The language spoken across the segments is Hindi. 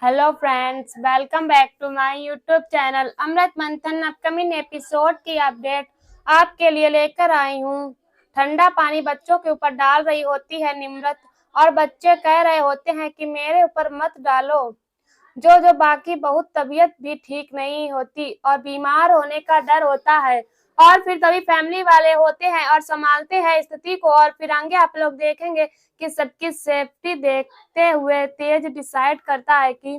Hello friends, welcome back to my YouTube channel Amrit Manthan. Upcoming episode की अपडेट आपके लिए लेकर आई हूँ। ठंडा पानी बच्चों के ऊपर डाल रही होती है निम्रत और बच्चे कह रहे होते हैं कि मेरे ऊपर मत डालो। जो जो बाकी बहुत तबीयत भी ठीक नहीं होती और बीमार होने का डर होता है और फिर तभी फैमिली वाले होते हैं और संभालते हैं स्थिति को। और फिर आगे आप लोग देखेंगे कि सबकी सेफ्टी देखते हुए तेज डिसाइड करता है कि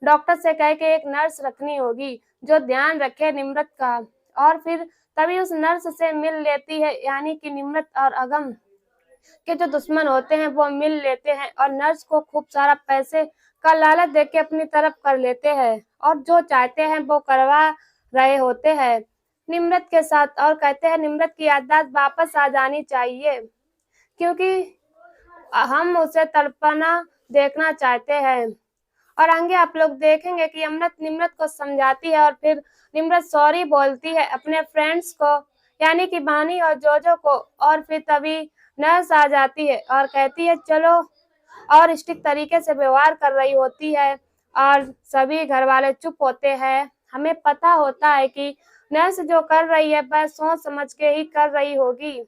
डॉक्टर से कह के एक नर्स रखनी होगी जो ध्यान रखे निम्रत का। और फिर तभी उस नर्स से मिल लेती है, यानी कि निम्रत और अगम के जो दुश्मन होते हैं वो मिल लेते हैं और नर्स को खूब सारा पैसे का लालच देके अपनी तरफ कर लेते हैं और जो चाहते हैं वो करवा रहे होते हैं निम्रत के साथ। और कहते हैं निम्रत की याददाश्त वापस आ जानी चाहिए क्योंकि हम उसे तड़पना देखना चाहते हैं। और आगे आप लोग देखेंगे कि अमृत निम्रत को समझाती है और फिर निम्रत सॉरी बोलती है अपने फ्रेंड्स को, यानी कि बानी और जोजो को। और फिर तभी नर्स आ जाती है और कहती है चलो, और स्ट्रिक्ट तरीके से व्यवहार कर रही होती है और सभी घर वाले चुप होते हैं। हमें पता होता है कि नर्स जो कर रही है वह सोच समझ के ही कर रही होगी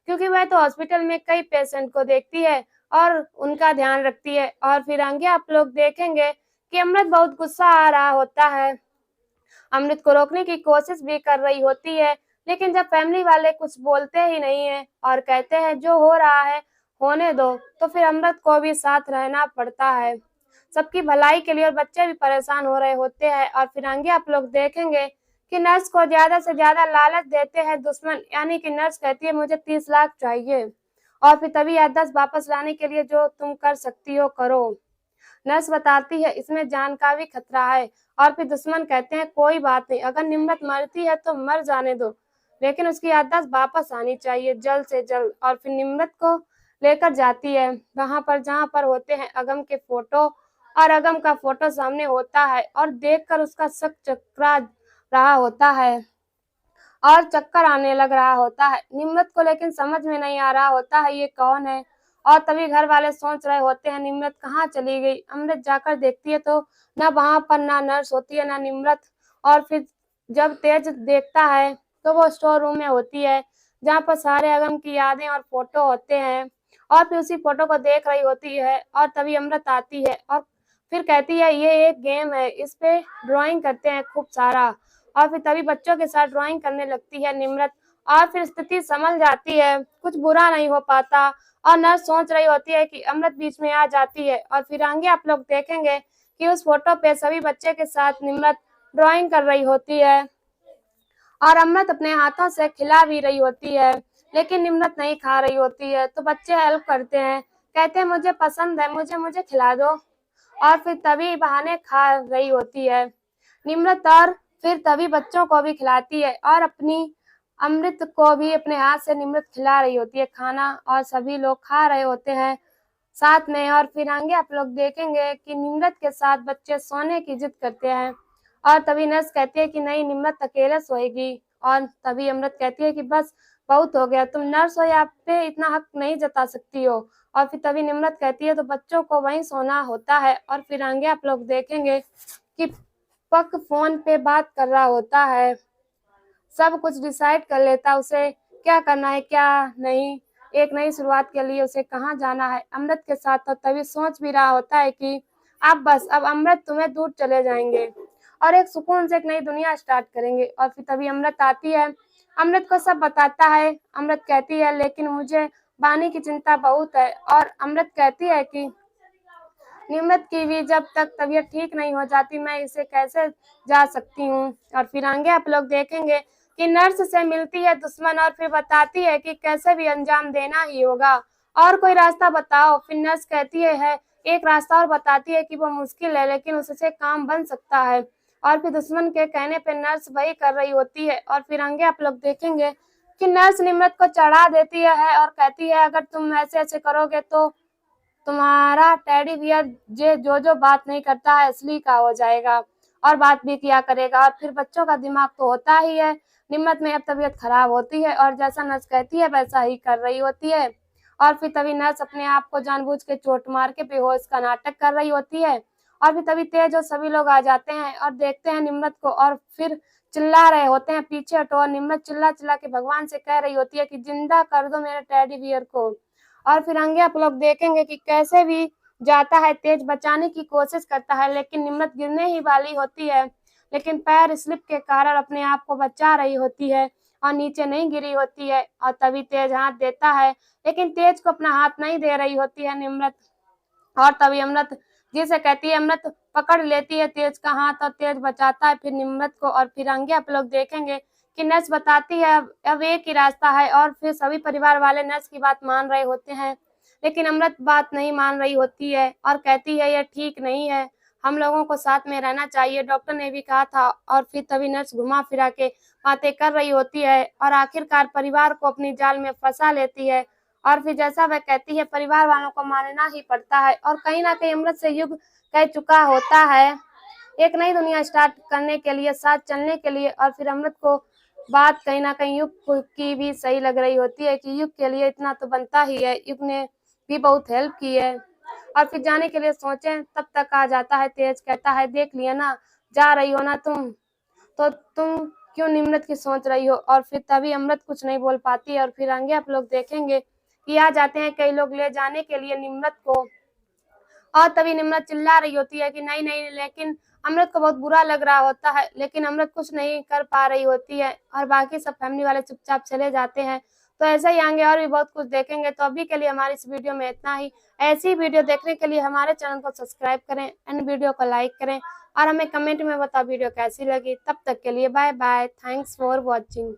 क्योंकि वह तो हॉस्पिटल में कई पेशेंट को देखती है और उनका ध्यान रखती है। और फिर आगे आप लोग देखेंगे कि अमृत बहुत गुस्सा आ रहा होता है, अमृत को रोकने की कोशिश भी कर रही होती है, लेकिन जब फैमिली वाले कुछ बोलते ही नहीं है और कहते हैं जो हो रहा है होने दो, तो फिर अमृत को भी साथ रहना पड़ता है सबकी भलाई के लिए। और बच्चे भी परेशान हो रहे होते हैं। और फिर आगे आप लोग देखेंगे कि नर्स को ज्यादा से ज्यादा लालच देते हैं दुश्मन, यानी कि नर्स कहती है मुझे 30 लाख चाहिए और फिर तभी याददाश्त वापस लाने के लिए जो तुम कर सकती हो करो। नर्स बताती है इसमें जान का भी खतरा है और फिर दुश्मन कहते हैं कोई बात नहीं, अगर निम्रत मरती है तो मर जाने दो, लेकिन उसकी याददाश्त वापस आनी चाहिए जल्द से जल्द। और फिर निम्रत को लेकर जाती है वहां पर जहां पर होते हैं अगम के फोटो, और अगम का फोटो सामने होता है और देखकर उसका शक चकरा रहा होता है और चक्कर आने लग रहा होता है निम्रत को, लेकिन समझ में नहीं आ रहा होता है ये कौन है। और तभी घर वाले सोच रहे होते हैं निम्रत कहाँ चली गई। अमृत जाकर देखती है तो ना वहां पर ना नर्स होती है ना निम्रत। और फिर जब तेज देखता है तो वो स्टोर रूम में होती है जहाँ पर सारे अगम की यादें और फोटो होते हैं और फिर उसी फोटो को देख रही होती है। और तभी अमृत आती है और फिर कहती है ये एक गेम है, इस पे ड्राइंग करते हैं खूब सारा। और फिर तभी बच्चों के साथ ड्राइंग करने लगती है निम्रत और फिर स्थिति संभल जाती है, कुछ बुरा नहीं हो पाता। और नर्स सोच रही होती है कि अमृत बीच में आ जाती है। और फिर आगे आप लोग देखेंगे कि उस फोटो पे सभी बच्चे के साथ निम्रत ड्राइंग कर रही होती है और अमृत अपने हाथों से खिला भी रही होती है, लेकिन निम्रत नहीं खा रही होती है। तो बच्चे हेल्प करते हैं, कहते हैं मुझे पसंद है, मुझे मुझे खिला दो। और फिर तभी बहाने खा रही होती है निम्रत और फिर तभी बच्चों को भी खिलाती है और अपनी अमृत को भी अपने हाथ से निम्रत खिला रही होती है खाना, और सभी लोग खा रहे होते हैं साथ में। और फिर आगे आप लोग देखेंगे कि निम्रत के साथ बच्चे सोने की जिद करते हैं और तभी नर्स कहती है कि नहीं निम्रत अकेले सोएगी। और तभी अमृत कहती है कि बस बहुत हो गया, तुम नर्स हो, यहाँ पे इतना हक नहीं जता सकती हो। और फिर तभी निम्रत कहती है तो बच्चों को वहीं सोना होता है। और फिर आगे आप लोग देखेंगे कि पक फोन पे बात कर रहा होता है, सब कुछ डिसाइड कर लेता उसे क्या करना है क्या नहीं, एक नई शुरुआत के लिए उसे कहाँ जाना है अमृत के साथ। तो तभी सोच भी रहा होता है कि अब अमृत तुम्हें दूर चले जाएंगे और एक सुकून से एक नई दुनिया स्टार्ट करेंगे। और फिर तभी अमृत आती है, अमृत को सब बताता है। अमृत कहती है लेकिन मुझे बानी की चिंता बहुत है। और अमृत कहती है कि निम्रत की भी जब तक तबीयत ठीक नहीं हो जाती मैं इसे कैसे जा सकती हूँ। और फिर आगे आप लोग देखेंगे कि नर्स से मिलती है दुश्मन और फिर बताती है कि कैसे भी अंजाम देना ही होगा और कोई रास्ता बताओ। फिर नर्स कहती है एक रास्ता और बताती है कि वो मुश्किल है लेकिन उससे काम बन सकता है। और फिर दुश्मन के कहने पे नर्स वही कर रही होती है। और फिर आगे आप लोग देखेंगे कि नर्स निम्रत को चढ़ा देती है और कहती है अगर तुम ऐसे ऐसे करोगे तो तुम्हारा टेडी बियर जो बात नहीं करता है असली का हो जाएगा और बात भी किया करेगा। और फिर बच्चों का दिमाग तो होता ही है, निम्रत में अब तबीयत खराब होती है और जैसा नर्स कहती है वैसा ही कर रही होती है। और फिर तभी नर्स अपने आप को जानबूझ के चोट मार के बेहोश का नाटक कर रही होती है और फिर तभी तेज और सभी लोग आ जाते हैं और देखते हैं निम्रत को और फिर चिल्ला रहे होते हैं पीछे हटो। और निम्रत चिल्ला चिल्ला के भगवान से कह रही होती है कि जिंदा कर दो मेरे टेडी बियर को। और फिर आगे आप लोग देखेंगे कि कैसे भी जाता है तेज, बचाने की कोशिश करता है लेकिन निम्रत गिरने ही वाली होती है, लेकिन पैर स्लिप के कारण अपने आप को बचा रही होती है और नीचे नहीं गिरी होती है। और तभी तेज हाथ देता है लेकिन तेज को अपना हाथ नहीं दे रही होती है निम्रत। और तभी अमृत जिसे कहती है, अमृत पकड़ लेती है तेज का हाथ और तेज बचाता है फिर निम्रत को। और फिर आगे आप लोग देखेंगे कि नर्स बताती है अब एक ही रास्ता है और फिर सभी परिवार वाले नर्स की बात मान रहे होते हैं, लेकिन अमृत बात नहीं मान रही होती है और कहती है यह ठीक नहीं है, हम लोगों को साथ में रहना चाहिए, डॉक्टर ने भी कहा था। और फिर तभी नर्स घुमा फिरा के बातें कर रही होती है और आखिरकार परिवार को अपनी जाल में फंसा लेती है। और फिर जैसा वह कहती है परिवार वालों को मानना ही पड़ता है और कहीं ना कहीं अमृत से युग कह चुका होता है एक नई दुनिया स्टार्ट करने के लिए, साथ चलने के लिए। और फिर अमृत को बात कहीं ना कहीं युग की भी सही लग रही होती है कि युग के लिए इतना तो बनता ही है, युग ने भी बहुत हेल्प की है। और फिर जाने के लिए सोचे तब तक आ जाता है तेज, कहता है देख लिया ना, जा रही हो ना तुम, तो तुम क्यों निम्रत की सोच रही हो। और फिर तभी अमृत कुछ नहीं बोल पाती है और फिर आगे आप लोग देखेंगे कि आ जाते हैं कई लोग ले जाने के लिए निम्रत को। और तभी निम्रत चिल्ला रही होती है कि नहीं नहीं, लेकिन अमृत को बहुत बुरा लग रहा होता है लेकिन अमृत कुछ नहीं कर पा रही होती है और बाकी सब फैमिली वाले चुपचाप चले जाते हैं। तो ऐसे ही आगे और भी बहुत कुछ देखेंगे। तो अभी के लिए हमारी इस वीडियो में इतना ही। ऐसी वीडियो देखने के लिए हमारे चैनल को सब्सक्राइब करें एंड वीडियो को लाइक करें और हमें कमेंट में बताओ वीडियो कैसी लगी। तब तक के लिए bye bye, thanks for watching.